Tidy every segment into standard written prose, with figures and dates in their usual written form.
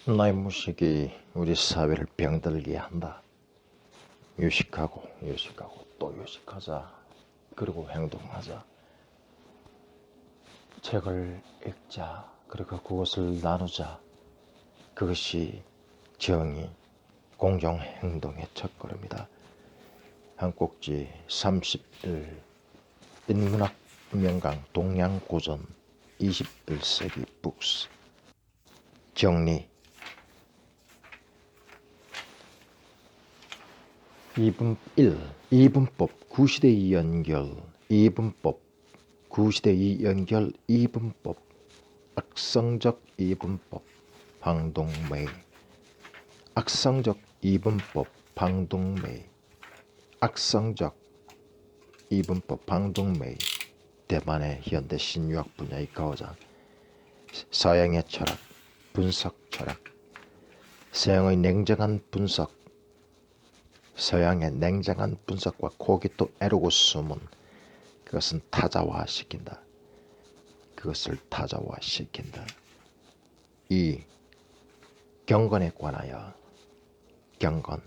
나의 무식이 우리 사회를 병들게 한다. 유식하고 또 유식하자. 그리고 행동하자. 책을 읽자. 그리고 그것을 나누자. 그것이 정의, 공정행동의 첫걸음이다. 한 꼭지 31 인문학 명강 동양고전 21세기 북스 정리 1. 이분법 구시대의 연결 2분법 구시대의 연결 2분법 악성적 이분법 방동매 악성적 이분법 방동매 악성적 이분법 방동매 대만의 현대 신유학 분야의 거장 서양의 철학 분석 철학 서양의 냉정한 분석 서양의 냉정한 분석과 코기또 에르고 숨은 그것은 타자화시킨다. 그것을 타자화시킨다. 2. 경건에 관하여 경건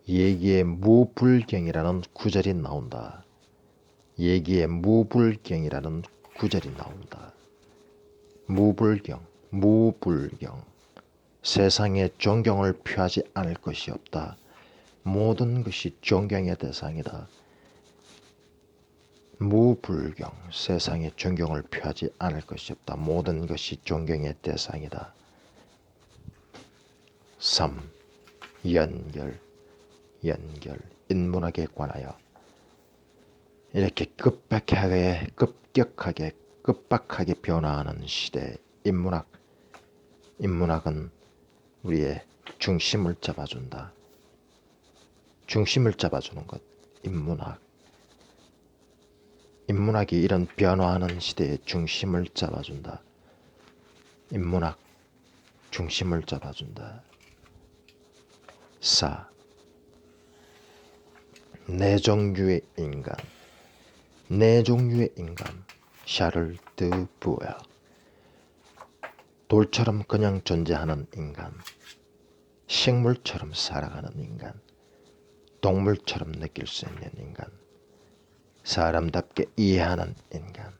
얘기에 무불경이라는 구절이 나온다. 얘기에 무불경이라는 구절이 나온다. 무불경 세상에 존경을 표하지 않을 것이 없다. 모든 것이 존경의 대상이다. 무불경 세상에 존경을 표하지 않을 것이 없다. 모든 것이 존경의 대상이다. 3. 연결 인문학에 관하여 이렇게 급격하게 변화하는 시대 인문학은 우리의 중심을 잡아준다. 중심을 잡아주는 것 인문학이 이런 변화하는 시대의 중심을 잡아준다. 인문학 중심을 잡아준다. 4. 네 종류의 인간 샤를 드 부엘 돌처럼 그냥 존재하는 인간 식물처럼 살아가는 인간 동물처럼 느낄 수 있는 인간 사람답게 이해하는 인간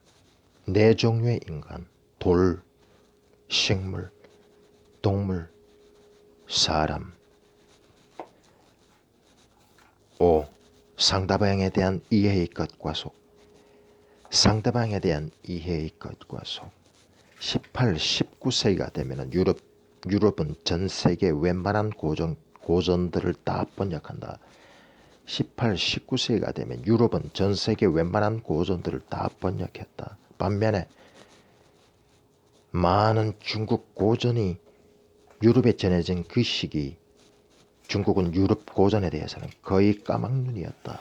네 종류의 인간 돌, 식물, 동물, 사람 5. 상대방에 대한 이해의 것과 속 상대방에 대한 이해의 것과 속 18, 19세기가 되면 유럽은 전 세계 웬만한 고전들을 다 번역한다. 18, 19세기가 되면 유럽은 전 세계 웬만한 고전들을 다 번역했다. 반면에 많은 중국 고전이 유럽에 전해진 그 시기 중국은 유럽 고전에 대해서는 거의 까막눈이었다.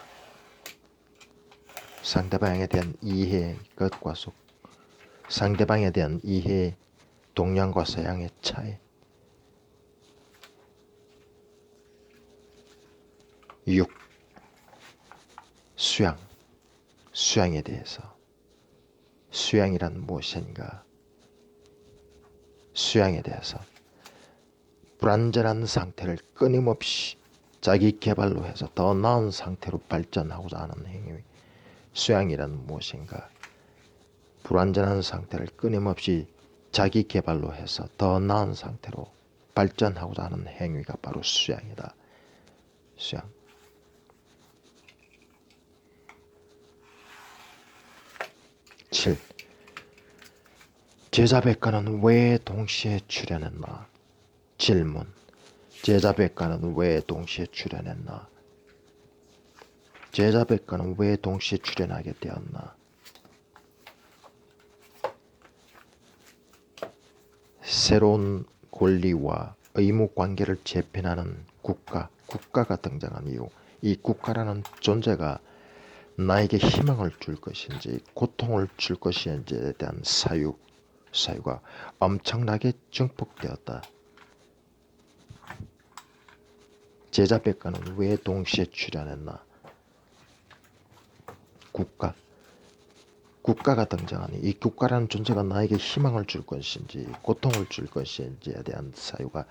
상대방에 대한 이해의 것과 속 상대방에 대한 이해의 동양과 서양의 차이 6. 수양에 대해서 수양이란 무엇인가 수양에 대해서 불완전한 상태를 끊임없이 자기 개발로 해서 더 나은 상태로 발전하고자 하는 행위 수양이란 무엇인가 불완전한 상태를 끊임없이 자기 개발로 해서 더 나은 상태로 발전하고자 하는 행위가 바로 수양이다. 수양 7. 제자백과는 왜 동시에 출현했나? 질문. 제자백과는 왜 동시에 출현했나? 제자백과는 왜 동시에 출현하게 되었나? 새로운 권리와 의무 관계를 재편하는 국가가 등장한 이유, 이 국가라는 존재가 나에게 희망을 줄 것인지 고통을 줄 것인지에 대한 사유가 엄청나게 증폭되었다. 제자백과는 왜 동시에 출현했나? 국가가 등장하니 이 국가라는 존재가 나에게 희망을 줄 것인지 고통을 줄 것인지에 대한 사유가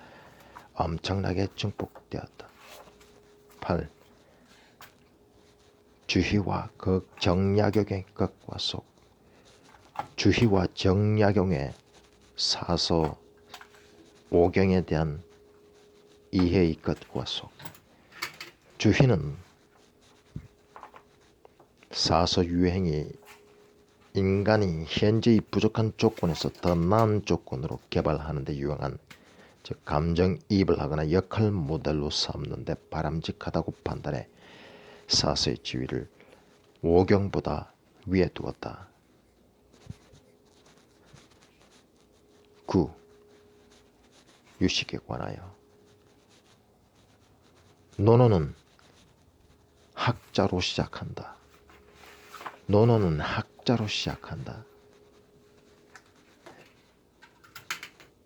엄청나게 증폭되었다. 8. 주희와 정약용의 것과 속. 주희와 정약용의 사서 오경에 대한 이해의 것과 속. 주희는 사서 유행이 인간이 현재의 부족한 조건에서 더 나은 조건으로 개발하는 데 유용한, 즉 감정이입을 하거나 역할 모델로 삼는 데 바람직하다고 판단해 사서의 지위를 오경보다 위에 두었다. 9. 유식에 관하여. 논어는 학자로 시작한다. 논어는 학자로 시작한다.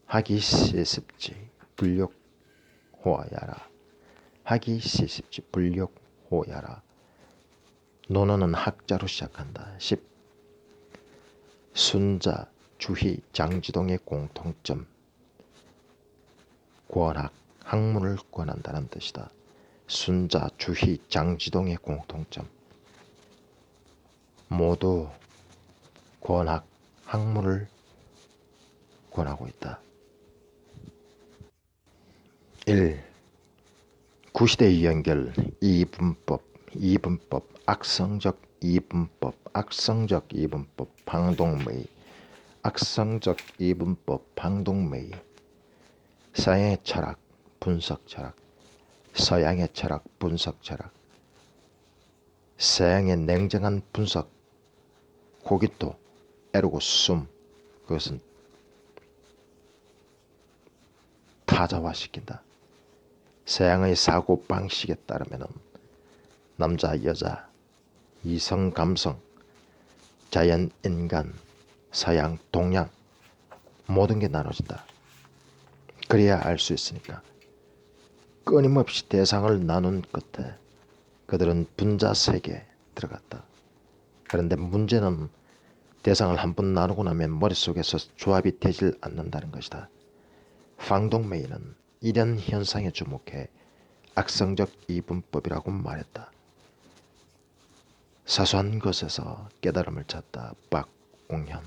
하기 세습지 불욕호야라. 하기 세습지 불욕호야라. 논어는 학자로 시작한다. 10. 순자, 주희, 장지동의 공통점. 권학, 학문을 권한다는 뜻이다. 순자, 주희, 장지동의 공통점. 모두 권학, 학문을 권하고 있다. 1. 구시대의 연결, 이분법, 악성적 이분법, 악성적 이분법, 방동매의, 악성적 이분법, 방동매의. 서양의 철학, 분석 철학, 서양의 철학, 분석 철학, 서양의 냉정한 분석, 고깃도, 에르고 숨, 그것은 타자화시킨다. 서양의 사고 방식에 따르면 남자, 여자, 이성, 감성, 자연, 인간, 서양, 동양 모든 게 나눠진다. 그래야 알 수 있으니까. 끊임없이 대상을 나눈 끝에 그들은 분자 세계에 들어갔다. 그런데 문제는 대상을 한번 나누고 나면 머릿속에서 조합이 되질 않는다는 것이다. 방동매이는 이런 현상에 주목해 악성적 이분법이라고 말했다. 사소한 것에서 깨달음을 찾다. 박웅현.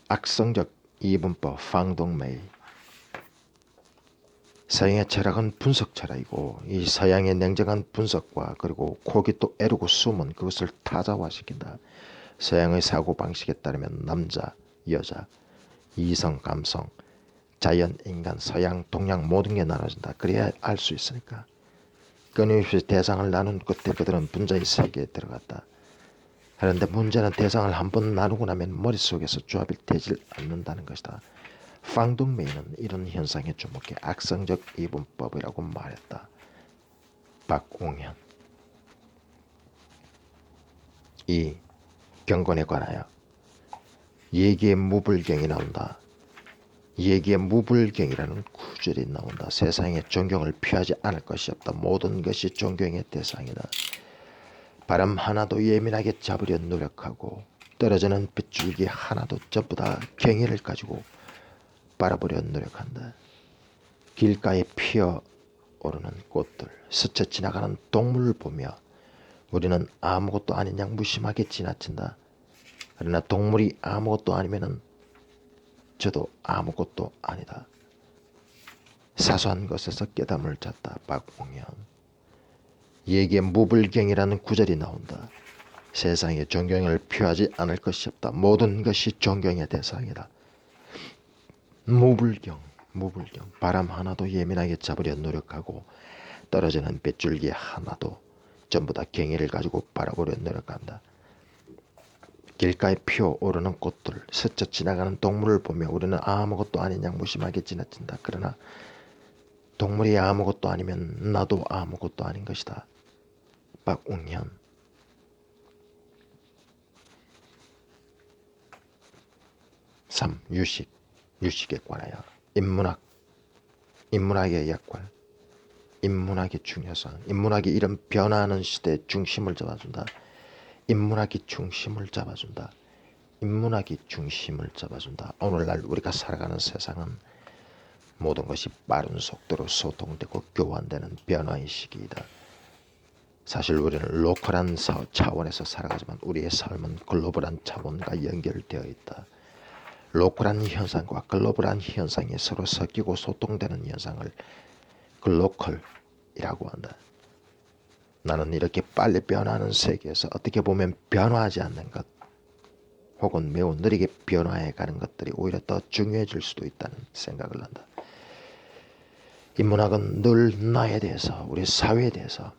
악성적 이분법 방동매이. 서양의 철학은 분석 철학이고 이 서양의 냉정한 분석과 그리고 고깃도 에르고 숨은 그것을 타자화시킨다. 서양의 사고방식에 따르면 남자, 여자, 이성, 감성, 자연, 인간, 서양, 동양 모든 게 나눠진다. 그래야 알 수 있으니까. 끊임없이 대상을 나눈 끝에 그들은 분자의 세계에 들어갔다. 그런데 문제는 대상을 한번 나누고 나면 머릿속에서 조합이 되질 않는다는 것이다. 방동매이는 이런 현상에 주목해 악성적 이분법이라고 말했다. 박웅현. 2. 경건에 관하여. 예기의 무불경이 나온다. 예기의 무불경이라는 구절이 나온다. 세상에 존경을 피하지 않을 것이 없다. 모든 것이 존경의 대상이다. 바람 하나도 예민하게 잡으려 노력하고 떨어지는 빗줄기 하나도 전부 다 경의를 가지고 바라보려 노력한다. 길가에 피어오르는 꽃들, 스쳐 지나가는 동물을 보며 우리는 아무것도 아닌 양 무심하게 지나친다. 그러나 동물이 아무것도 아니면은 저도 아무것도 아니다. 사소한 것에서 깨달음을 찾다. 박웅현. 예기의 무불경이라는 구절이 나온다. 세상에 존경을 표하지 않을 것이 없다. 모든 것이 존경의 대상이다. 무불경. 바람 하나도 예민하게 잡으려 노력하고 떨어지는 빗줄기 하나도 전부 다 경의를 가지고 바라보려 노력한다. 길가에 피어오르는 꽃들, 스쳐 지나가는 동물을 보며 우리는 아무것도 아닌 양 무심하게 지나친다. 그러나 동물이 아무것도 아니면 나도 아무것도 아닌 것이다. 박웅현. 3. 유식에 관하여. 인문학의 역할. 인문학의 중요성, 인문학이 이런 변화하는 시대의 중심을 잡아준다. 인문학이 중심을 잡아준다. 인문학이 중심을 잡아준다. 오늘날 우리가 살아가는 세상은 모든 것이 빠른 속도로 소통되고 교환되는 변화의 시기이다. 사실 우리는 로컬한 차원에서 살아가지만 우리의 삶은 글로벌한 차원과 연결되어 있다. 로컬한 현상과 글로벌한 현상이 서로 섞이고 소통되는 현상을 글로컬이라고 한다. 나는 이렇게 빨리 변화하는 세계에서 어떻게 보면 변화하지 않는 것 혹은 매우 느리게 변화해 가는 것들이 오히려 더 중요해질 수도 있다는 생각을 한다. 인문학은 늘 나에 대해서, 우리 사회에 대해서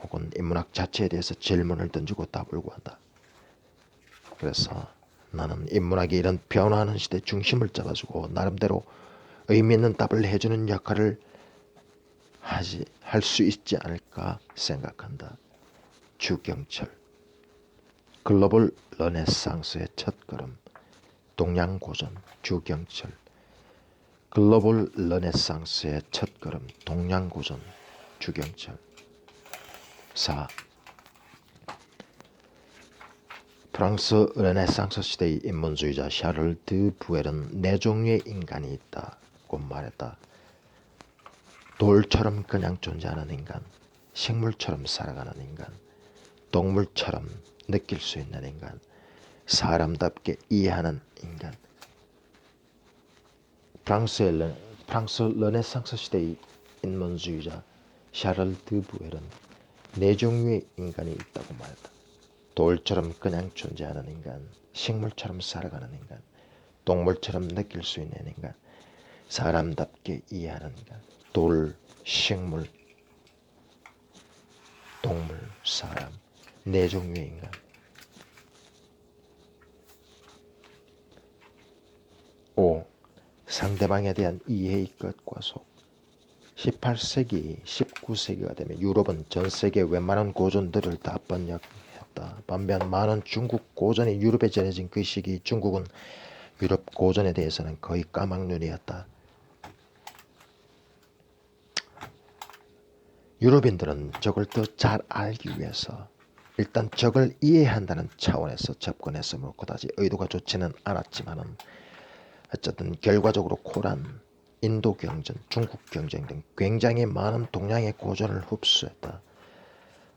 혹은 인문학 자체에 대해서 질문을 던지고 답을 구한다. 그래서 나는 인문학이 이런 변화하는 시대 중심을 잡아주고 나름대로 의미 있는 답을 해주는 역할을 할 수 있지 않을까 생각한다. 주경철. 글로벌 르네상스의 첫걸음. 동양고전. 주경철. 글로벌 르네상스의 첫걸음. 동양고전. 주경철. 4. 프랑스 르네상스 시대의 인문주의자 샤를 드 부엘은 네 종류의 인간이 있다고 말했다. 돌처럼 그냥 존재하는 인간, 식물처럼 살아가는 인간, 동물처럼 느낄 수 있는 인간, 사람답게 이해하는 인간. 프랑스 르네상스 시대의 인문주의자 샤를 드 부엘은 네 종류의 인간이 있다고 말했다. 돌처럼 그냥 존재하는 인간, 식물처럼 살아가는 인간, 동물처럼 느낄 수 있는 인간, 사람답게 이해하는 인간. 돌, 식물, 동물, 사람, 네 종류의 인간. 5. 상대방에 대한 이해의 끝과 속. 18세기, 19세기가 되면 유럽은 전 세계 웬만한 고전들을 다 번역했다. 반면 많은 중국 고전이 유럽에 전해진 그 시기 중국은 유럽 고전에 대해서는 거의 까막눈이었다. 유럽인들은 적을 더 잘 알기 위해서 일단 적을 이해한다는 차원에서 접근했으므로 그다지 의도가 좋지는 않았지만은 어쨌든 결과적으로 코란, 인도 경전, 중국 경전 등 굉장히 많은 동양의 고전을 흡수했다.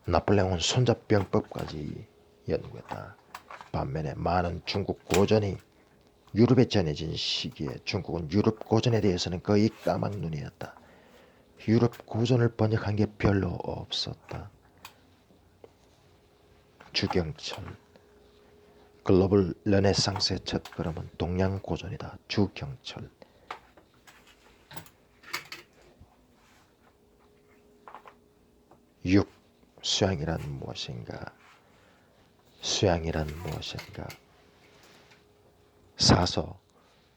나폴레옹은 손잡병법까지 연구했다. 반면에 많은 중국 고전이 유럽에 전해진 시기에 중국은 유럽 고전에 대해서는 거의 까막눈이었다. 유럽 고전을 번역한 게 별로 없었다. 주경철. 글로벌 르네상스의 첫걸음은 동양 고전이다. 주경철. 6. 수양이란 무엇인가? 수양이란 무엇인가? 사서,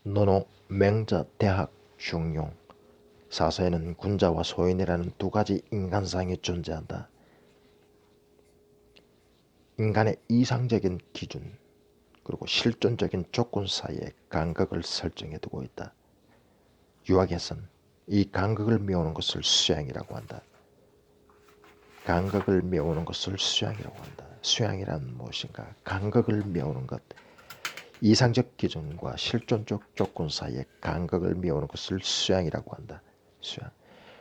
논어, 맹자, 대학, 중용. 사서에는 군자와 소인이라는 두 가지 인간상이 존재한다. 인간의 이상적인 기준 그리고 실존적인 조건 사이에 간극을 설정해 두고 있다. 유학에선 이 간극을 메우는 것을 수양이라고 한다. 간극을 메우는 것을 수양이라고 한다. 수양이란 무엇인가? 간극을 메우는 것. 이상적 기준과 실존적 조건 사이에 간극을 메우는 것을 수양이라고 한다. 수양.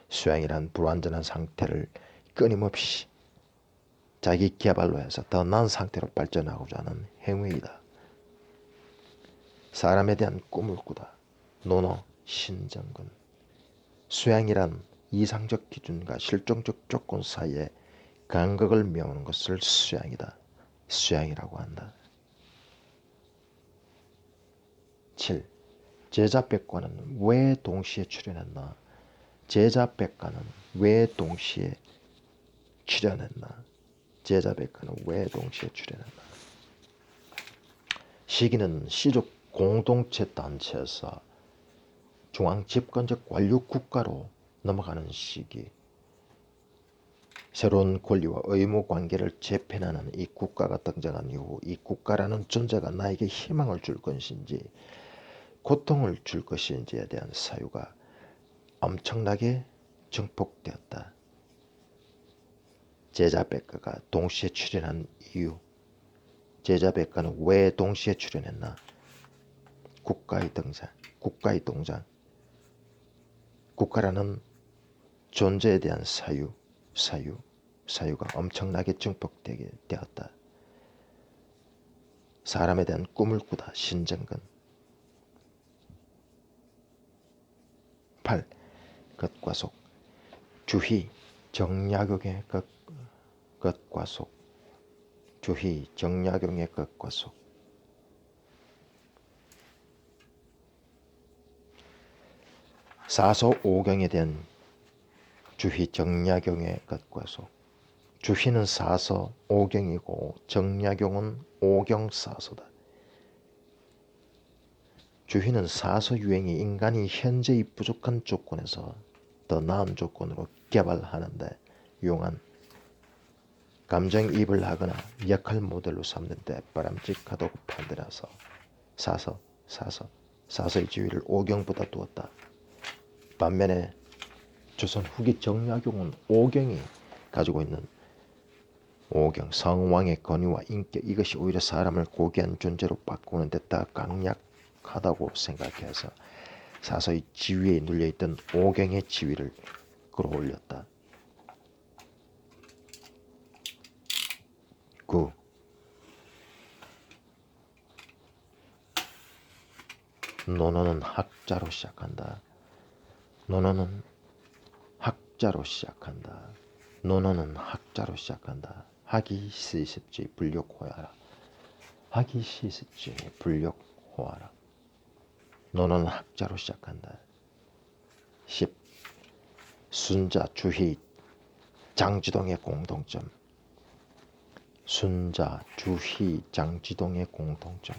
수양이란 불완전한 상태를 끊임없이 자기 개발로 해서 더 나은 상태로 발전하고자 하는 행위이다. 사람에 대한 꿈을 꾸다. 논어 신정근. 수양이란 이상적 기준과 실존적 조건 사이에 간극을 메우는 것을 수양이다. 수양이라고 한다. 7. 제자백과는 왜 동시에 출현했나? 제자백과는 왜 동시에 출현했나? 제자백과는 왜 동시에 출현했나? 시기는 시족 공동체 단체에서 중앙 집권적 관료 국가로 넘어가는 시기. 새로운 권리와 의무 관계를 재편하는 이 국가가 등장한 이후 이 국가라는 존재가 나에게 희망을 줄 것인지 고통을 줄 것인지에 대한 사유가 엄청나게 증폭되었다. 제자백과가 동시에 출연한 이유, 제자백과는 왜 동시에 출연했나? 국가의 등장, 국가의 동장, 국가라는 존재에 대한 사유가 엄청나게 증폭되게 되었다. 사람에 대한 꿈을 꾸다. 신정근. 8. 것과 속. 주희 정약용의 것과 속. 주희 정약용의 것과 속. 사서오경에 대한 주희 정약용의 것과 속. 주희는 사서 오경이고 정약용은 오경사서다. 주희는 사서 유행이 인간이 현재의 부족한 조건에서 더 나은 조건으로 개발하는데 용한 감정이입을 하거나 역할 모델로 삼는 데 바람직하다고 판단해서 사서의 지위를 오경보다 두었다. 반면에 조선 후기 정약용은 오경이 가지고 있는 오경, 성왕의 권위와 인격, 이것이 오히려 사람을 고귀한 존재로 바꾸는 데 더 강력하다고 생각해서 사서의 지위에 눌려있던 오경의 지위를 끌어올렸다. 9. 논어는 학자로 시작한다. 논어는 학자로 시작한다. 논어는 학자로 시작한다. 하기 시습지 불력호하라. 하기 시습지 불력호하라. 논어는 학자로 시작한다. 10. 순자, 주희, 장지동의 공통점. 순자, 주희, 장지동의 공통점.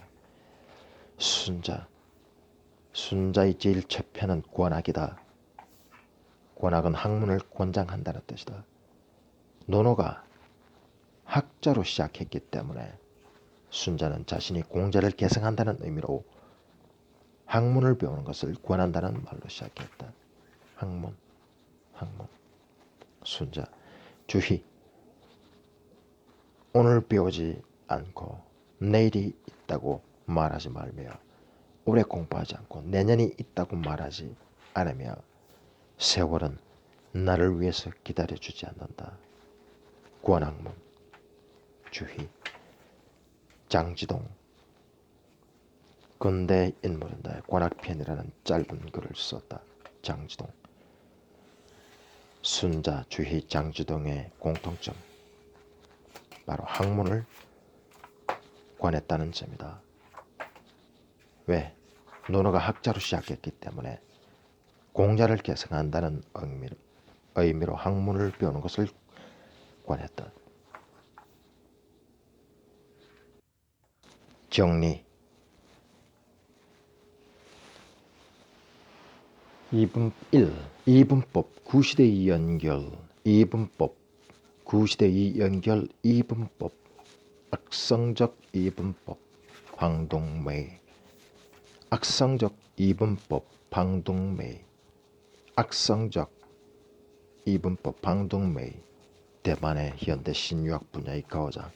순자의 제일 최편은 권학이다. 권학은 학문을 권장한다는 뜻이다. 논어가 학자로 시작했기 때문에 순자는 자신이 공자를 계승한다는 의미로 학문을 배우는 것을 권한다는 말로 시작했다. 학문. 순자. 주희. 오늘 배우지 않고 내일이 있다고 말하지 말며 오래 공부하지 않고 내년이 있다고 말하지 않으며 세월은 나를 위해서 기다려주지 않는다. 권학문. 주희. 장지동. 근대 인물인데 권학편이라는 짧은 글을 썼다. 장지동. 순자, 주희, 장지동의 공통점. 바로 학문을 권했다는 점이다. 왜? 논어가 학자로 시작했기 때문에 공자를 계승한다는 의미로 학문을 배우는 것을 권했다. 정리. 이분법 구시대의 연결. 이분법 구시대의 연결. 이분법 악성적 이분법 황동매. 악성적 이분법 방동매. 악성적 이분법 방동매. 대만의 현대 신유학 분야의 가오자.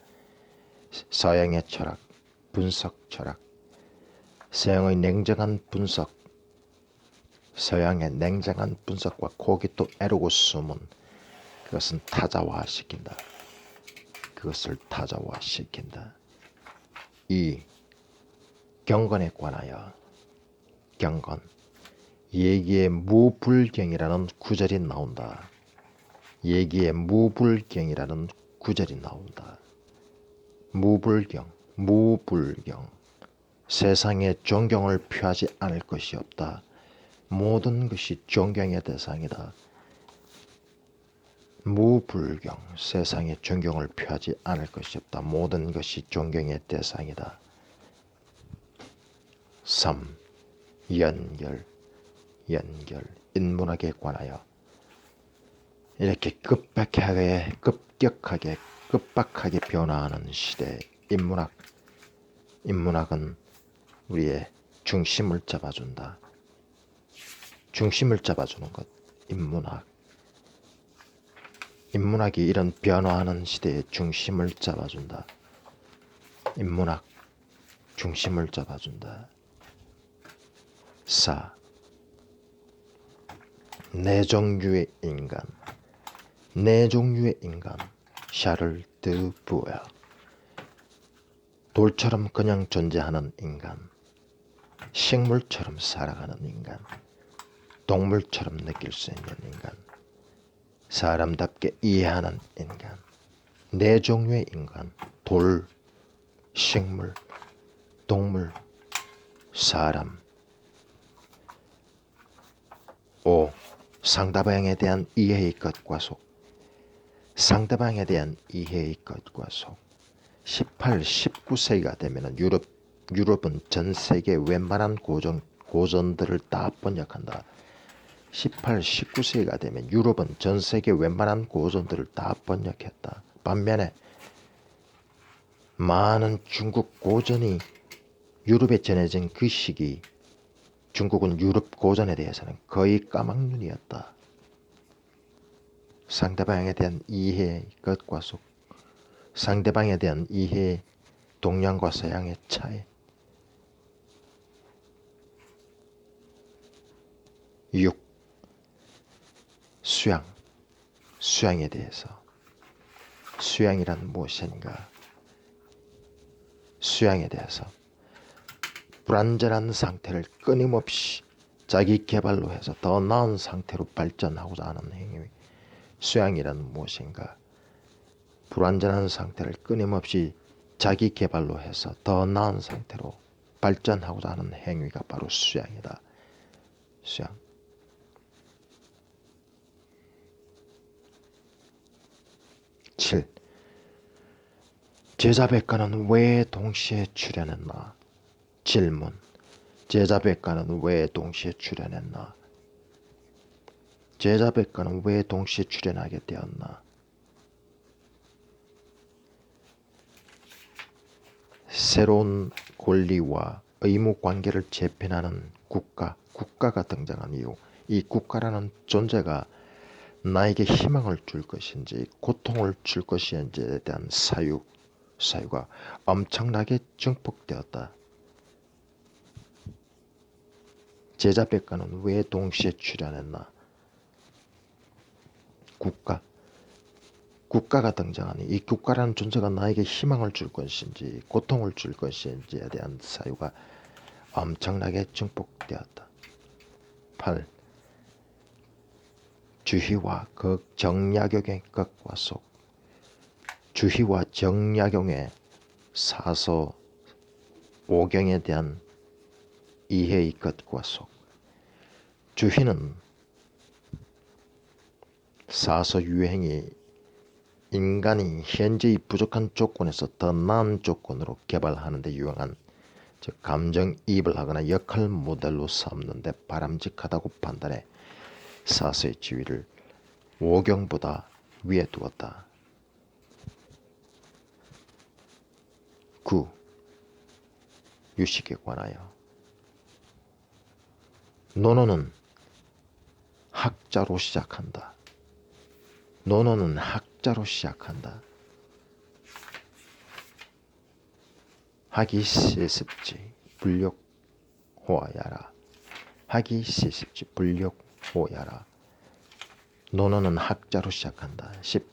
서양의 철학, 분석 철학. 서양의 냉정한 분석, 서양의 냉정한 분석과 거기 또 애르고 숨은 그것은 타자화시킨다. 그것을 타자화시킨다. 이 경건에 관하여 경건 예기의 무불경이라는 구절이 나온다. 예기의 무불경이라는 구절이 나온다. 무불경 세상에 존경을 표하지 않을 것이 없다. 모든 것이 존경의 대상이다. 무불경 세상에 존경을 표하지 않을 것이 없다. 모든 것이 존경의 대상이다. 3. 연결 인문학에 관하여 이렇게 급격하게 변화하는 시대 인문학은 우리의 중심을 잡아준다. 중심을 잡아주는 것 인문학. 인문학이 이런 변화하는 시대의 중심을 잡아준다. 인문학 중심을 잡아준다. 4. 네 종류의 인간. 네 종류의 인간. 샤를 드 부어. 돌처럼 그냥 존재하는 인간, 식물처럼 살아가는 인간, 동물처럼 느낄 수 있는 인간, 사람답게 이해하는 인간. 네 종류의 인간. 돌, 식물, 동물, 사람. 5. 상대방에 대한 이해의 것과 속. 상대방에 대한 이해의 것과 속. 18, 19세기가 되면 유럽은 전 세계 웬만한 고전들을 다 번역한다. 18, 19세기가 되면 유럽은 전 세계 웬만한 고전들을 다 번역했다. 반면에 많은 중국 고전이 유럽에 전해진 그 시기, 중국은 유럽 고전에 대해서는 거의 까막눈이었다. 상대방에 대한 이해의 것과 속. 상대방에 대한 이해의 동양과 서양의 차이. 6. 수양. 수양에 대해서. 수양이란 무엇인가? 수양에 대해서. 불완전한 상태를 끊임없이 자기 개발로 해서 더 나은 상태로 발전하고자 하는 행위. 수양이란 무엇인가? 불완전한 상태를 끊임없이 자기 개발로 해서 더 나은 상태로 발전하고자 하는 행위가 바로 수양이다. 수양. 7. 제자백과는 왜 동시에 출현했나? 질문. 제자백과는 왜 동시에 출현했나? 제자백과는 왜 동시에 출현하게 되었나? 새로운 권리와 의무 관계를 재편하는 국가가 등장한 이유. 이 국가라는 존재가 나에게 희망을 줄 것인지 고통을 줄 것인지에 대한 사유가 엄청나게 증폭되었다. 제자백과는 왜 동시에 출현했나? 국가가 등장하니 이 국가라는 존재가 나에게 희망을 줄 것인지 고통을 줄 것인지에 대한 사유가 엄청나게 증폭되었다. 8. 주희와 정약용의 것과 속. 주희와 정약용의 사서 오경에 대한 이해의 것과 속. 주희는 사서 유행이 인간이 현재의 부족한 조건에서 더 나은 조건으로 개발하는 데 유용한, 즉 감정이입을 하거나 역할 모델로 삼는데 바람직하다고 판단해 사서의 지위를 오경보다 위에 두었다. 9. 유식에 관하여. 논어는 학자로 시작한다. 논어는 학자로 시작한다. 하기 세습지 불욕 호하야라. 하기 세습지 불욕 호야라. 논어는 학자로 시작한다. 10.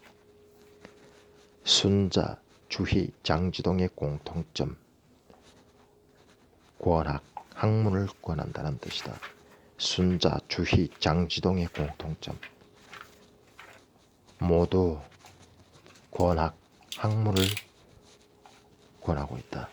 순자, 주희, 장지동의 공통점. 권학, 학문을 권한다는 뜻이다. 순자, 주희, 장지동의 공통점. 모두 권학, 학문을 권하고 있다.